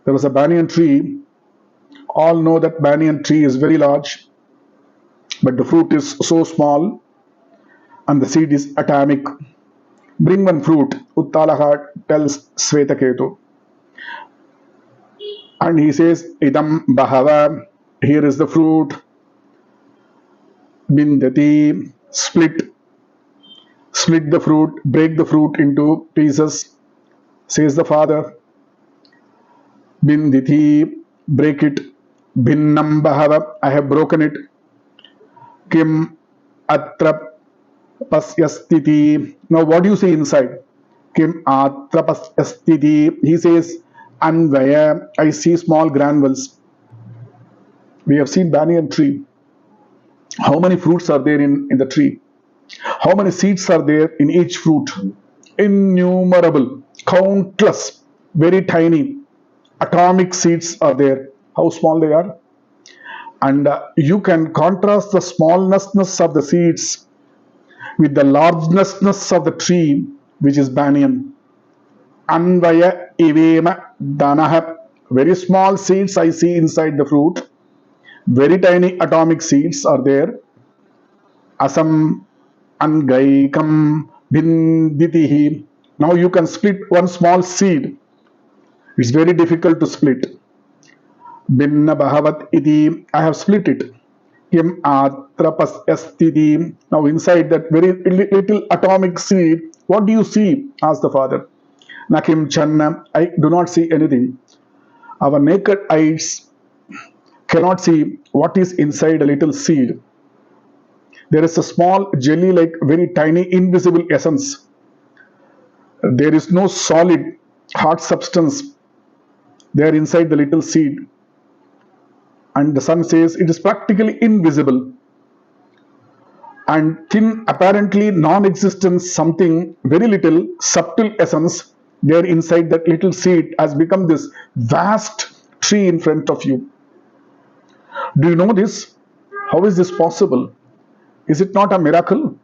There was a banyan tree. All know that banyan tree is very large, but the fruit is so small and the seed is atomic. Bring one fruit, Uttalaha tells Svetaketu. And he says, Idam Bahava, here is the fruit. Bindati, split the fruit, break the fruit into pieces, says the father. Binditi, break it. Bhinnam Bahava, I have broken it. Kim Atra Pasyastiti. Now, what do you see inside? Kim Atra Pasyastiti. He says, Anvaya, I see small granules. We have seen banyan tree. How many fruits are there in the tree? How many seeds are there in each fruit? Innumerable, countless, very tiny, atomic seeds are there. How small they are? And you can contrast the smallness of the seeds with the largeness of the tree, which is banyan. Anvaya ivema danaha. Very small seeds I see inside the fruit. Very tiny atomic seeds are there. Asam angaikam binditihi. Now you can split one small seed. It's very difficult to split. Binna bhavat iti. I have split it. Kim atrapas estiti. Now inside that very little atomic seed, what do you see? Asked the father. Nakim channa. I do not see anything. Our naked eyes cannot see what is inside a little seed. There is a small jelly like very tiny invisible essence. There is no solid hard substance there inside the little seed. And the son says it is practically invisible. And thin, apparently non-existent something, very little, subtle essence there inside that little seed has become this vast tree in front of you. Do you know this? How is this possible? Is it not a miracle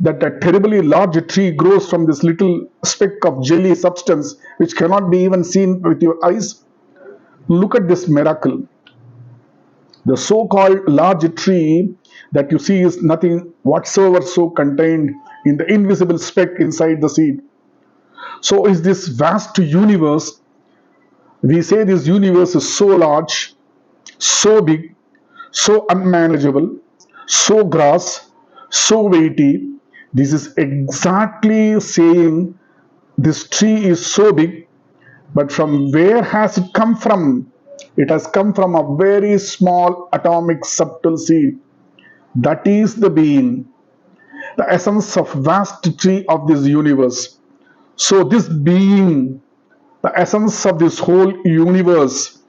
that a terribly large tree grows from this little speck of jelly substance which cannot be even seen with your eyes? Look at this miracle. The so-called large tree that you see is nothing whatsoever so contained in the invisible speck inside the seed. So is this vast universe. We say this universe is so large, so big, so unmanageable, so gross, so weighty. This is exactly saying this tree is so big, but from where has it come from? It has come from a very small atomic subtle seed. That is the being, the essence of vast tree of this universe. So this being, the essence of this whole universe,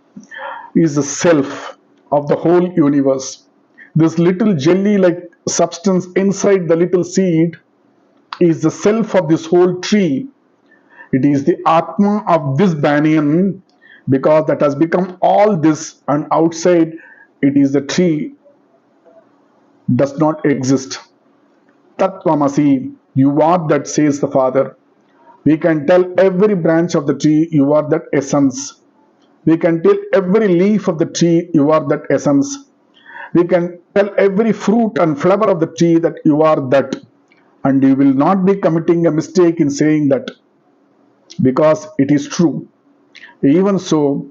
is the self of the whole universe. This little jelly-like substance inside the little seed is the self of this whole tree. It is the Athma of this banyan, because that has become all this, and outside it is the tree does not exist. Tatvamasi, you are that, says the father. We can tell every branch of the tree, you are that essence. We can tell every leaf of the tree, you are that essence. We can tell every fruit and flower of the tree that you are that. And you will not be committing a mistake in saying that, because it is true. Even so,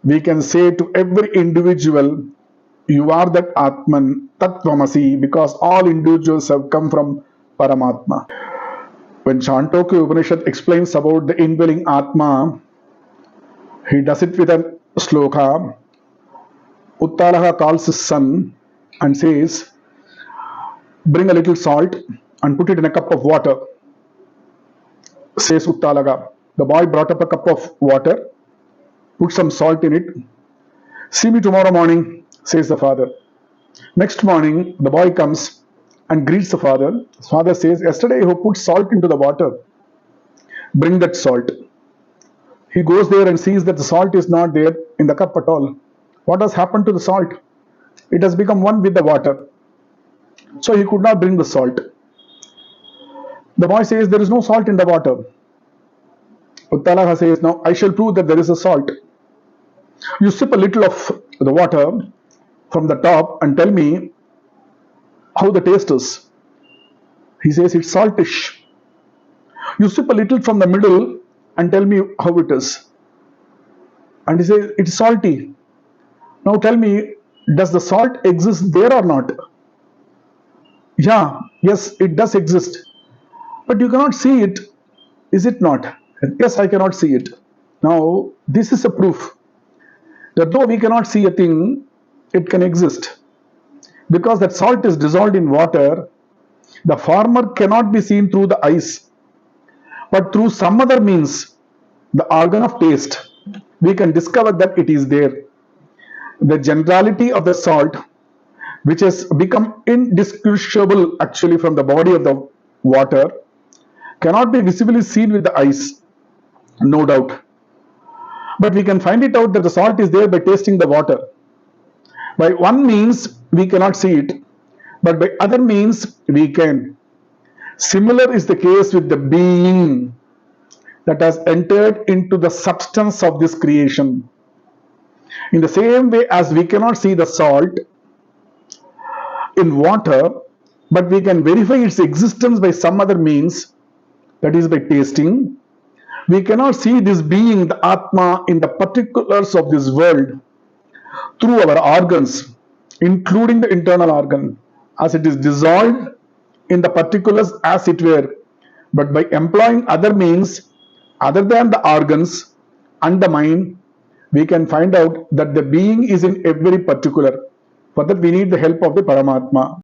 we can say to every individual, you are that Atman, Tattvamasi, because all individuals have come from Paramatma. When Chandogya Upanishad explains about the indwelling Atma, he does it with a sloka. Uttalaha calls his son and says, bring a little salt and put it in a cup of water. Says Uttalaga. The boy brought up a cup of water, put some salt in it. See me tomorrow morning, says the father. Next morning, the boy comes and greets the father. His father says, yesterday you put salt into the water. Bring that salt. He goes there and sees that the salt is not there in the cup at all. What has happened to the salt? It has become one with the water. So he could not bring the salt. The boy says, there is no salt in the water. Uttalaha says, now I shall prove that there is a salt. You sip a little of the water from the top and tell me how the taste is. He says it's saltish. You sip a little from the middle and tell me how it is. And he says it's salty. Now tell me, does the salt exist there or not? Yeah, yes, it does exist. But you cannot see it, is it not? Yes, I cannot see it. Now, this is a proof that though we cannot see a thing, it can exist. Because that salt is dissolved in water, the former cannot be seen through the eyes, but through some other means, the organ of taste, we can discover that it is there. The generality of the salt, which has become indistinguishable actually from the body of the water, cannot be visibly seen with the eyes, no doubt. But we can find it out that the salt is there by tasting the water. By one means, we cannot see it, but by other means, we can. Similar is the case with the being that has entered into the substance of this creation. In the same way as we cannot see the salt in water, but we can verify its existence by some other means, that is by tasting, we cannot see this being, the Athma, in the particulars of this world through our organs, including the internal organ, as it is dissolved in the particulars as it were, but by employing other means other than the organs and the mind, we can find out that the being is in every particular. For that, we need the help of the Paramatma.